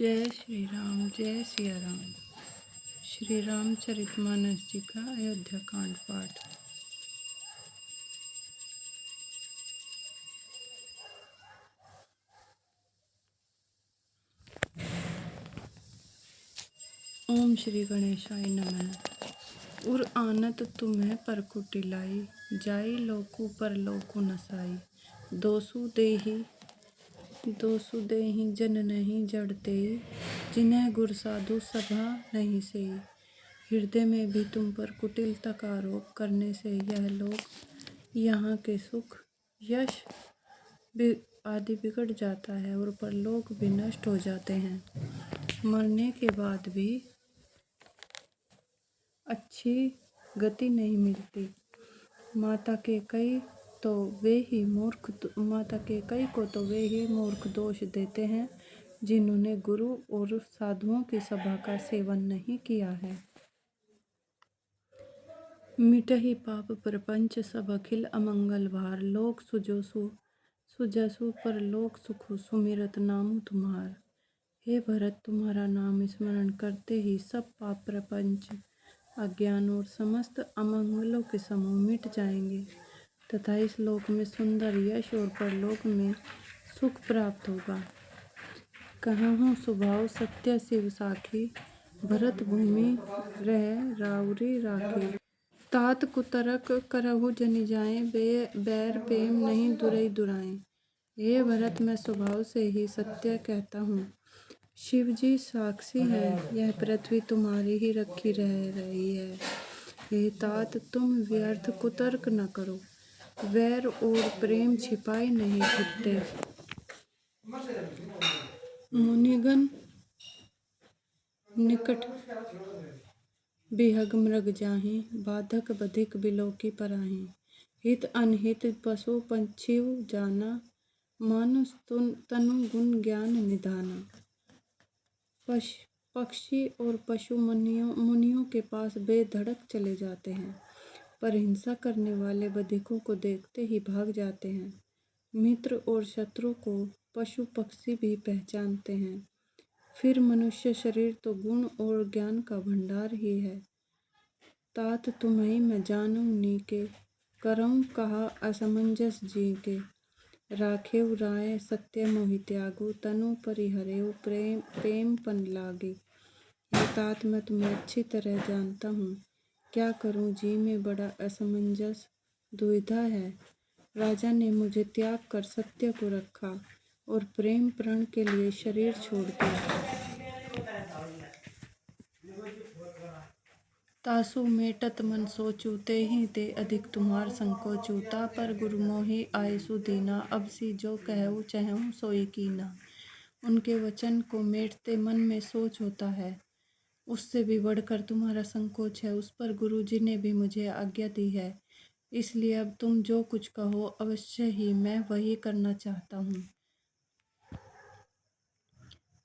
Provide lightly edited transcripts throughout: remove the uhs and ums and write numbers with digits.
जय श्री राम, जय सिया राम। श्री रामचरितमानस जी का अयोध्या कांड पाठ। ओम श्री गणेशाय नमः। उर आनत तुम्हें परकुटि लाई, जाई लोकु परलोकु नसाई। दोसु देहि जन नहीं जड़ते, जिन्हें गुर साधु सभा नहीं से। हृदय में भी तुम पर कुटिलता का आरोप करने से यह लोग यहाँ के सुख यश आदि बिगड़ जाता है और परलोक भी नष्ट हो जाते हैं। मरने के बाद भी अच्छी गति नहीं मिलती। माता के कई को तो वे ही मूर्ख दोष देते हैं जिन्होंने गुरु और साधुओं की सभा का सेवन नहीं किया है। मिटहि पाप प्रपंच सब अखिल अमंगल भार, लोक सुजसु पर लोक सुखु सुमिरत नामु तुम्हार। हे भरत, तुम्हारा नाम स्मरण करते ही सब पाप प्रपंच अज्ञान और समस्त अमंगलों के समूह मिट जाएंगे तथा इस लोक में सुंदर यश और परलोक में सुख प्राप्त होगा। कहूँ स्वभाव सत्य शिव साखी, भरत भूमि रह राउरी राखी। तात कुतरक करहु जनि जाए, बैर प्रेम नहीं दुरई दुराएं। हे भरत, मैं स्वभाव से ही सत्य कहता हूँ। शिव जी साक्षी हैं, यह पृथ्वी तुम्हारी ही रखी रह रही है। हे तात, तुम व्यर्थ कुतर्क न करो, वैर और प्रेम छिपाए नहीं छुपते। मुनिगण निकट बिहग मृग जाहि, बाधक बधिक बिलोकी पराहि। हित अनहित पशु पंछीव जाना, मानुष तनु गुण ज्ञान निधाना। पक्षी और पशु मुनियों के पास बेधड़क चले जाते हैं, पर हिंसा करने वाले बधिकों को देखते ही भाग जाते हैं। मित्र और शत्रु को पशु पक्षी भी पहचानते हैं। फिर मनुष्य शरीर तो गुण और ज्ञान का भंडार ही है। तात तुम्हें मैं जानूं नीके, करऊं कहा असमंजस जी के। राखेउ राय सत्य मोहि त्यागु, तनु परिहरेउ प्रेम पन लागे। हे तात, मैं तुम्हें अच्छी तरह जानता हूँ, क्या करूँ जी में बड़ा असमंजस दुविधा है। राजा ने मुझे त्याग कर सत्य को रखा और प्रेम प्रण के लिए शरीर छोड़ दिया। तासु मेटत मन सोचू, ते अधिक तुम्हार संकोचू। ता पर गुरु मोहि आयसु दीना, अब सी जो कहूँ चहूँ सोई कीना। उनके वचन को मेटते मन में सोच होता है, उससे भी बढ़कर तुम्हारा संकोच है। उस पर गुरु जी ने भी मुझे आज्ञा दी है, इसलिए अब तुम जो कुछ कहो अवश्य ही मैं वही करना चाहता हूँ।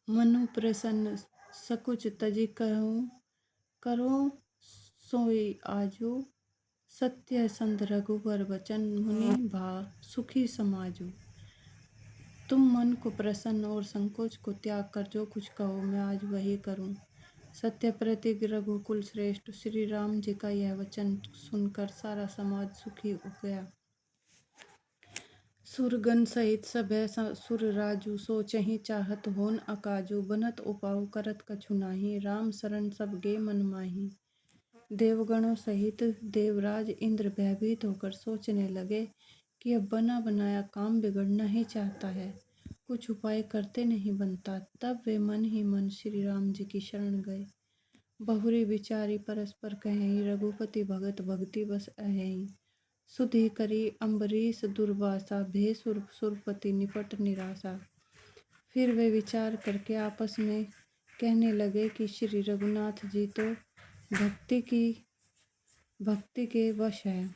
मनु प्रसन्न सकुच तजी कहूँ, करो सोई आजू। सत्य संत रघुवर वचन, मुनि भा सुखी समाजू। तुम मन को प्रसन्न और संकोच को त्याग कर जो कुछ कहो मैं आज वही करूं। सत्य प्रतीक रघुकुल श्रेष्ठ श्री राम जी का यह वचन सुनकर सारा समाज सुखी हो गया। सुरगण सहित सभय सुर राजू, सोचहि चाहत होन अकाजू। बनत उपाऊ करत कछु नाही, राम शरण सब गे मन माही। देवगणों सहित देवराज इंद्र भयभीत होकर सोचने लगे कि अब बना बनाया काम बिगड़ना ही चाहता है, कुछ उपाय करते नहीं बनता। तब वे मन ही मन श्री राम जी की शरण गए। बहुरी विचारी परस्पर कहें, रघुपति भगत भक्ति बस अहें। सुधि करी अम्बरीश दुर्वासा, भे सुरपति निपट निराशा। फिर वे विचार करके आपस में कहने लगे कि श्री रघुनाथ जी तो भक्ति के वश है।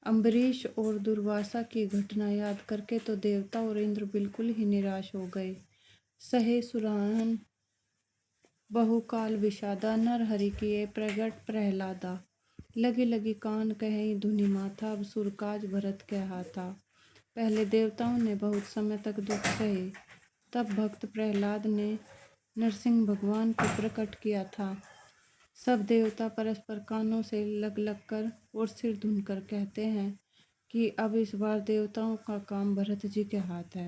अम्बरीश और दुर्वासा की घटना याद करके तो देवता और इंद्र बिल्कुल ही निराश हो गए। सहे सुराहन बहुकाल विषादा, नर हरि किए प्रगट प्रहलादा। लगी लगी कान कहे धुनि माथा, अब सुरकाज भरत के हाथा। पहले देवताओं ने बहुत समय तक दुख सहे, तब भक्त प्रहलाद ने नरसिंह भगवान को प्रकट किया था। सब देवता परस्पर कानों से लग लग कर और सिर धुनकर कहते हैं कि अब इस बार देवताओं का काम भरत जी के हाथ है।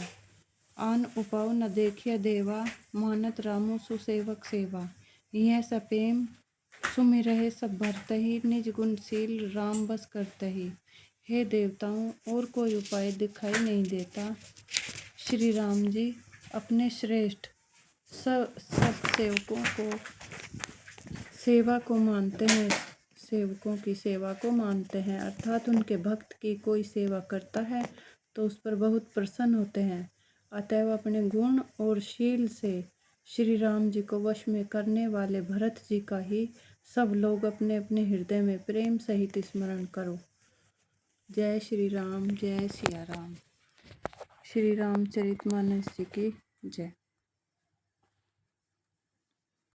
आन उपाव न देखिया देवा, मानत रामो सुसेवक सेवा। यह सपेम सुमिरहे सब भरतहि, निज गुणशील राम बस करतहि। हे देवताओं, और कोई उपाय दिखाई नहीं देता। श्री राम जी अपने श्रेष्ठ सब सेवकों को सेवकों की सेवा को मानते हैं, अर्थात उनके भक्त की कोई सेवा करता है तो उस पर बहुत प्रसन्न होते हैं। अतएव अपने गुण और शील से श्री राम जी को वश में करने वाले भरत जी का ही सब लोग अपने अपने हृदय में प्रेम सहित स्मरण करो। जय श्री राम, जय सिया राम। श्री रामचरितमानस जी की जय।